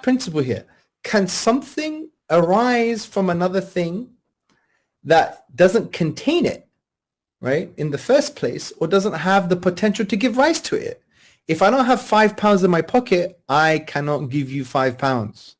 principle here. Can something arise from another thing that doesn't contain it, right, in the first place, or doesn't have the potential to give rise to it? If I don't have £5 in my pocket, I cannot give you £5.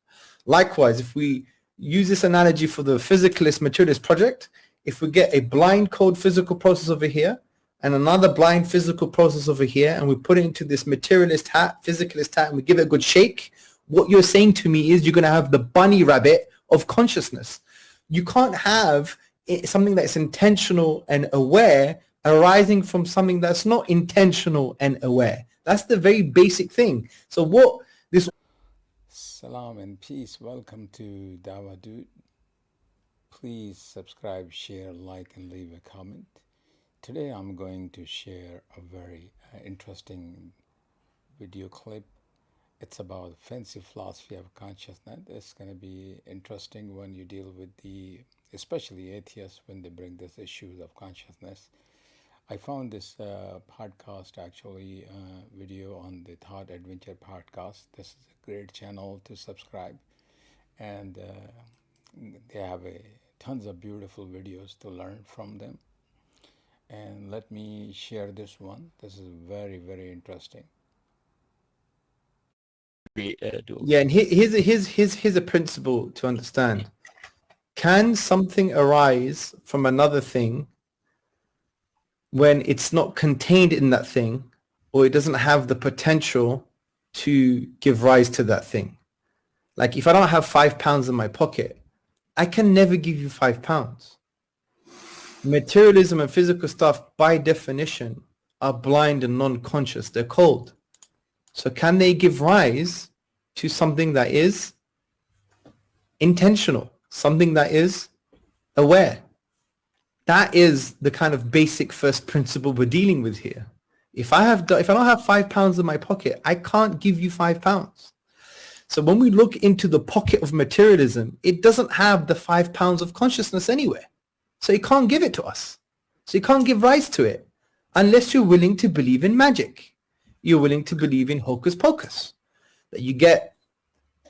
Likewise, if we use this analogy for the physicalist materialist project, if we get a blind code physical process over here and another blind physical process over here, and we put it into this materialist hat, physicalist hat, and we give it a good shake, what you're saying to me is you're going to have the bunny rabbit of consciousness. You can't have something that's intentional and aware arising from something that's not intentional and aware. That's the very basic thing. So what this... Salam and peace. Welcome to Dawa Dude. Please subscribe, share, like, and leave a comment. Today I'm going to share a very interesting video clip. It's about fancy philosophy of consciousness. It's going to be interesting when you deal with especially atheists, when they bring this issues of consciousness. I found this podcast, actually, video on the Thought Adventure podcast. This is a great channel to subscribe, and they have tons of beautiful videos to learn from them. And let me share this one. This is very, very interesting. Yeah, and here's a principle to understand. Can something arise from another thing when it's not contained in that thing, or it doesn't have the potential to give rise to that thing? Like if I don't have £5 in my pocket, I can never give you £5. Materialism and physical stuff by definition are blind and non-conscious. They're cold. So can they give rise to something that is intentional, something that is aware? That is the kind of basic first principle we're dealing with here. If I don't have £5 in my pocket, I can't give you £5. So when we look into the pocket of materialism, it doesn't have the £5 of consciousness anywhere. So it can't give it to us. So you can't give rise to it unless you're willing to believe in magic. You're willing to believe in hocus pocus. That you get,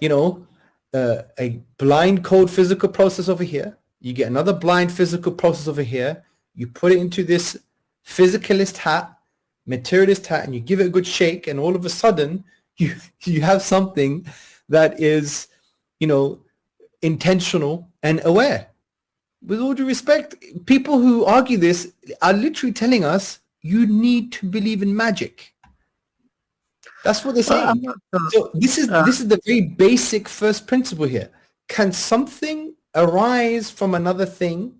a blind code physical process over here. You get another blind physical process over here. You put it into this physicalist hat, materialist hat, and you give it a good shake, and all of a sudden you have something that is, intentional and aware. With all due respect, people who argue this are literally telling us you need to believe in magic. That's what they're saying. So this is the very basic first principle here. Can something arise from another thing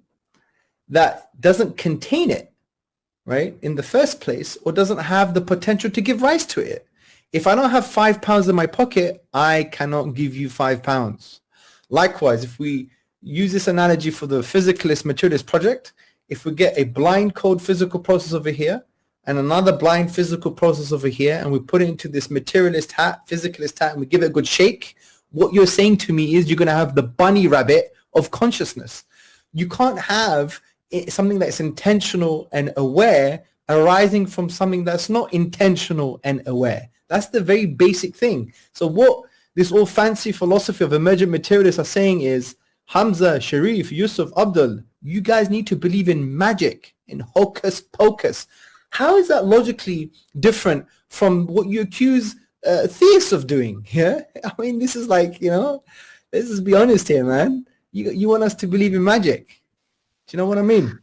that doesn't contain it, right, in the first place, or doesn't have the potential to give rise to it? If I don't have £5 in my pocket, I cannot give you £5. Likewise, if we use this analogy for the physicalist materialist project, if we get a blind code physical process over here and another blind physical process over here, and we put it into this materialist hat, physicalist hat, and we give it a good shake, what you're saying to me is you're going to have the bunny rabbit of consciousness. You can't have something that's intentional and aware arising from something that's not intentional and aware. That's the very basic thing. So what this all fancy philosophy of emergent materialists are saying is, Hamza, Sharif, Yusuf, Abdul, you guys need to believe in magic, in hocus pocus. How is that logically different from what you accuse theists of doing? Yeah, I mean, this is like, let's just be honest here, man. You want us to believe in magic? Do you know what I mean?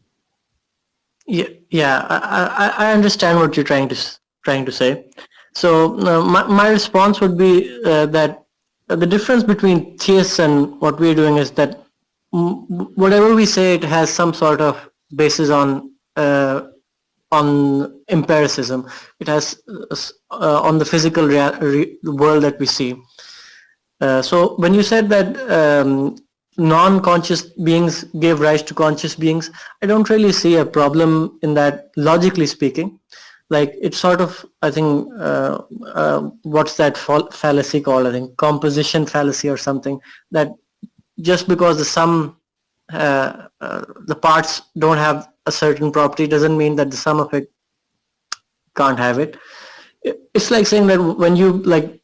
Yeah, I understand what you're trying to say. So my response would be that the difference between theists and what we're doing is that whatever we say, it has some sort of basis on empiricism. It has on the physical world that we see. So when you said that non-conscious beings gave rise to conscious beings, I don't really see a problem in that, logically speaking. Like, it's sort of, I think, what's that fallacy called? I think composition fallacy or something, that just because the parts don't have a certain property doesn't mean that the sum of it can't have it. It's like saying that when you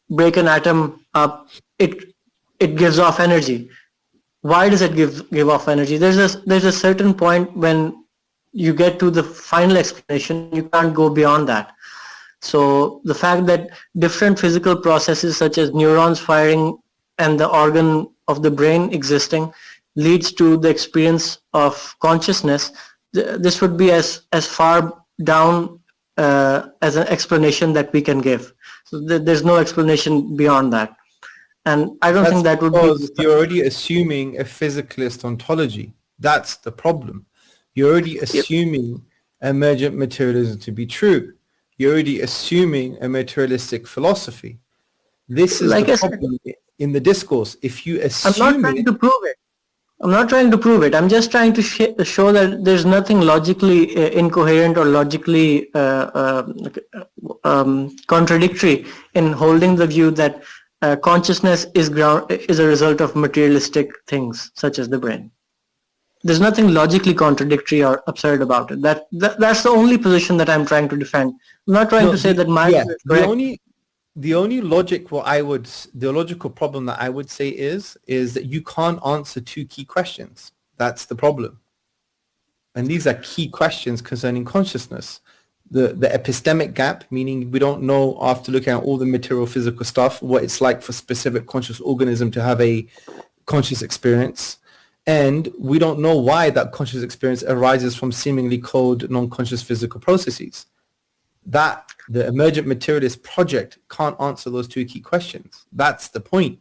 break an atom up, it it gives off energy. Why does it give off energy? There's a certain point when you get to the final explanation, you can't go beyond that. So the fact that different physical processes such as neurons firing and the organ of the brain existing leads to the experience of consciousness, this would be as far down as an explanation that we can give. So there's no explanation beyond that. And I don't think that would be... You're already assuming a physicalist ontology. That's the problem. You're already assuming emergent materialism to be true. You're already assuming a materialistic philosophy. This is like the problem in the discourse. If you assume I'm not trying to prove it. I'm not trying to prove it. I'm just trying to show that there's nothing logically incoherent or logically contradictory in holding the view that consciousness is a result of materialistic things such as the brain. There's nothing logically contradictory or absurd about it. That's the only position that I'm trying to defend. I'm not trying to say that my is correct. The only the logical problem that I would say is that you can't answer two key questions. That's the problem. And these are key questions concerning consciousness. The epistemic gap, meaning we don't know after looking at all the material physical stuff what it's like for specific conscious organism to have a conscious experience. And we don't know why that conscious experience arises from seemingly cold, non-conscious physical processes. That the emergent materialist project can't answer those two key questions. That's the point.